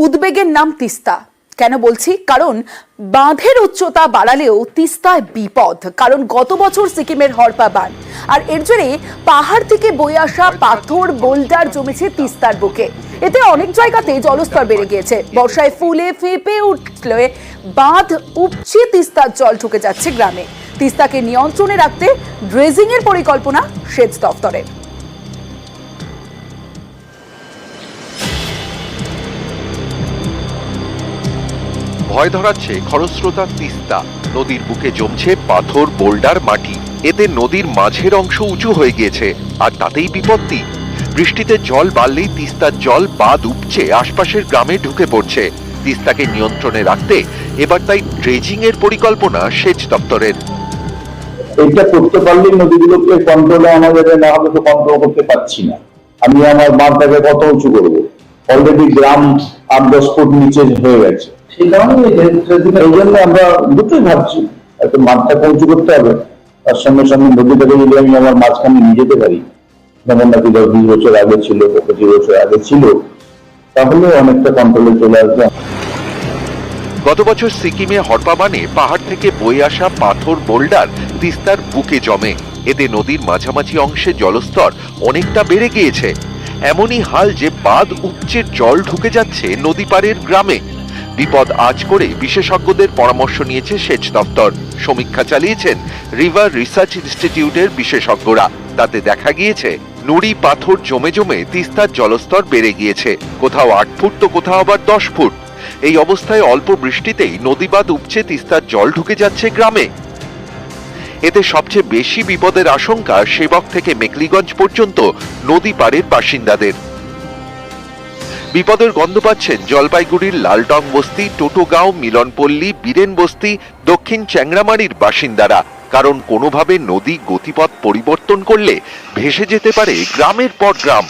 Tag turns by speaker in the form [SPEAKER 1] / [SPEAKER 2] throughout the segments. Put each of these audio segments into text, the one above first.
[SPEAKER 1] উদ্বেগের নাম তিস্তা। কেন বলছি? কারণ বাঁধের উচ্চতা বাড়ালেও তিস্তায় বিপদ। কারণ গত বছর সিকিমের হরপা বাঁধ আর এর জেরে পাহাড় থেকে বয়ে আসা পাথর বোল্ডার জমেছে তিস্তার বুকে। এতে অনেক জায়গাতে জলস্তর বেড়ে গিয়েছে। বর্ষায় ফুলে ফেঁপে উঠলে বাঁধ উপচে তিস্তার জল ঢুকে যাচ্ছে গ্রামে। তিস্তাকে নিয়ন্ত্রণে রাখতে ড্রেজিং এর পরিকল্পনা সেচ দপ্তরের।
[SPEAKER 2] ভয় ধরাচ্ছে খরস্রোতা তিস্তা। নদীর বুকে জমছে পাথর বোল্ডার মাটি। এতে নদীর মাঝের অংশ উঁচু হয়ে গিয়েছে, আর তাতেই বিপত্তি। বৃষ্টিতে জল বাড়লেই তিস্তার জল বাঁধ উপচে আশপাশের গ্রামে ঢুকে পড়ছে। তিস্তাকে নিয়ন্ত্রণে রাখতে এবার তাই ড্রেজিং এর পরিকল্পনা সেচ দপ্তরের।
[SPEAKER 3] এটা করতে পারলে নদীগুলোকে কন্ট্রোলে আমাদের না হলে তো কন্ট্রোল করতে পারছি না। আমি আমার বাঁধটাকে কত উঁচু করবো? অলরেডি গ্রাম 8-10 ফুট নিচে হয়ে গেছে। সেই কারণে এই জন্য আমরা দুটোই ভাবছি, একটা মাঠটাকে উঁচু করতে হবে, তার সঙ্গে সঙ্গে নদীটাকে যদি আমি আমার মাঝখানে নিয়ে যেতে পারি, যেমন নাকি 10-20 বছর আগে ছিল, 25 বছর আগে ছিল, তাহলে অনেকটা কন্ট্রোলে চলে আসবে।
[SPEAKER 2] গত বছর সিকিমে হরপা বানে পাহাড় থেকে বয়ে আসা পাথর বোল্ডার তিস্তার বুকে জমে। এতে নদীর মাঝামাঝি অংশে জলস্তর অনেকটা বেড়ে গিয়েছে। এমনই হাল যে বাঁধ উপচে জল ঢুকে যাচ্ছে নদী পাড়ের গ্রামে। বিপদ আজ করে বিশেষজ্ঞদের পরামর্শ নিয়েছে সেচ দপ্তর। সমীক্ষা চালিয়েছেন রিভার রিসার্চ ইনস্টিটিউটের বিশেষজ্ঞরা। তাতে দেখা গিয়েছে নুড়ি পাথর জমে জমে তিস্তার জলস্তর বেড়ে গিয়েছে। কোথাও 8 ফুট তো কোথাও আবার 10 ফুট। এই অবস্থায় অল্প বৃষ্টিতেই নদী বাঁধ উপচে তিস্তার জল ঢুকে যাচ্ছে গ্রামে। এতে সবচেয়ে বেশি বিপদের আশঙ্কা সেবক থেকে মেকলিগঞ্জ পর্যন্ত নদী পাড়ের বাসিন্দাদের। বিপদের গন্ধ পাচ্ছেন জলপাইগুড়ির লালটং বস্তি, টোটোগাঁও, মিলনপল্লী, বীরেন বস্তি, দক্ষিণ চ্যাংরামারির বাসিন্দারা। কারণ কোনোভাবে নদী গতিপথ পরিবর্তন করলে ভেসে যেতে পারে গ্রামের পর গ্রাম।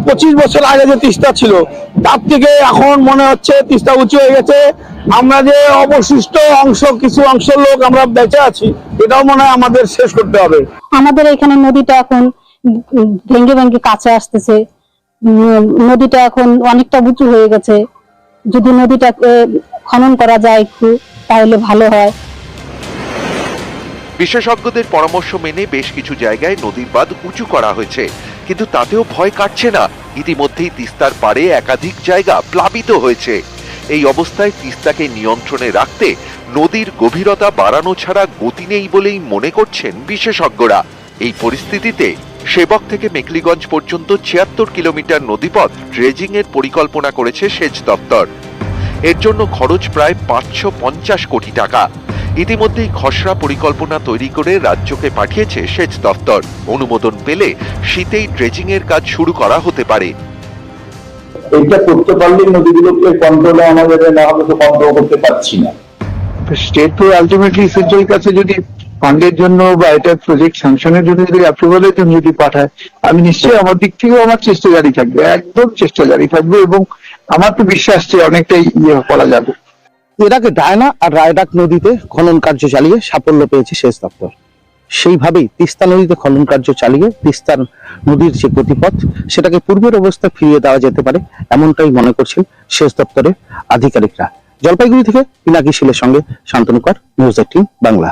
[SPEAKER 4] 25 বছর আগে যে তিস্তা ছিল, তার থেকে এখন মনে হচ্ছে তিস্তা উঁচু হয়ে গেছে। আমরা যে অবশিষ্ট অংশ, কিছু অংশ লোক আমরা বেঁচে আছি, এটাও মনে হয় আমাদের শেষ করতে হবে।
[SPEAKER 5] আমাদের এখানে নদীটা এখন ভেঙে ভেঙে কাছে আসতেছে। নদীটা এখন অনেকটা উঁচু হয়ে গেছে। যদি নদীটাকে খনন করা যায় একটু, তাহলে ভালো হয়।
[SPEAKER 2] বিশেষজ্ঞদের পরামর্শ মেনে বেশ কিছু জায়গায় নদীর বাঁধ উঁচু করা হয়েছে, কিন্তু তাতেও ভয় কাটছে না। ইতিমধ্যেই তিস্তার পাড়ে একাধিক জায়গা প্লাবিত হয়েছে। এই অবস্থায় তিস্তাকে নিয়ন্ত্রণে রাখতে নদীর গভীরতা বাড়ানো ছাড়া গতি নেই বলেই মনে করছেন বিশেষজ্ঞরা। এই পরিস্থিতিতে সেবক থেকে মেকলিগঞ্জ পর্যন্ত 76 কিলোমিটার নদীপথ ড্রেজিং এর পরিকল্পনা করেছে সেচ দপ্তর। এর জন্য খরচ প্রায় 550 কোটি টাকা। ইতিমধ্যেই খসড়া পরিকল্পনা তৈরি করে রাজ্যকে পাঠিয়েছে সেচ দপ্তর। অনুমোদন পেলে শীতেই ড্রেজিং এর কাজ শুরু করা হতে পারে।
[SPEAKER 3] এটা করতে পারলে নদীগুলোকে কন্ট্রোলে আমাদের না হলে তো কন্ট্রোল করতে পারছি না।
[SPEAKER 4] স্টেট তো আলটিমেটলি সেন্ট্রাল কাছে যদি ফান্ডের জন্য বা এটা প্রজেক্ট স্যাংশনের জন্য যদি অ্যাপ্রুভালের জন্য যদি পাঠায়, আমি নিশ্চয়ই আমার দিক থেকেও আমার চেষ্টা জারি থাকবে, একদম চেষ্টা জারি থাকবে, এবং আমার তো বিশ্বাস যে অনেকটাই করা যাবে।
[SPEAKER 6] এটাকে ডায়না আর রায়ডাক নদীতে খনন কার্য চালিয়ে সাফল্য পেয়েছে সেচ দপ্তর। সেইভাবেই তিস্তা নদীতে খনন কার্য চালিয়ে তিস্তার নদীর যে গতিপথ, সেটাকে পূর্বের অবস্থায় ফিরিয়ে দেওয়া যেতে পারে, এমনটাই মনে করছেন সেচ দপ্তরের আধিকারিকরা। জলপাইগুড়ি থেকে পিনাকি শীলের সঙ্গে শান্তনু কর, নিউজ 18 বাংলা।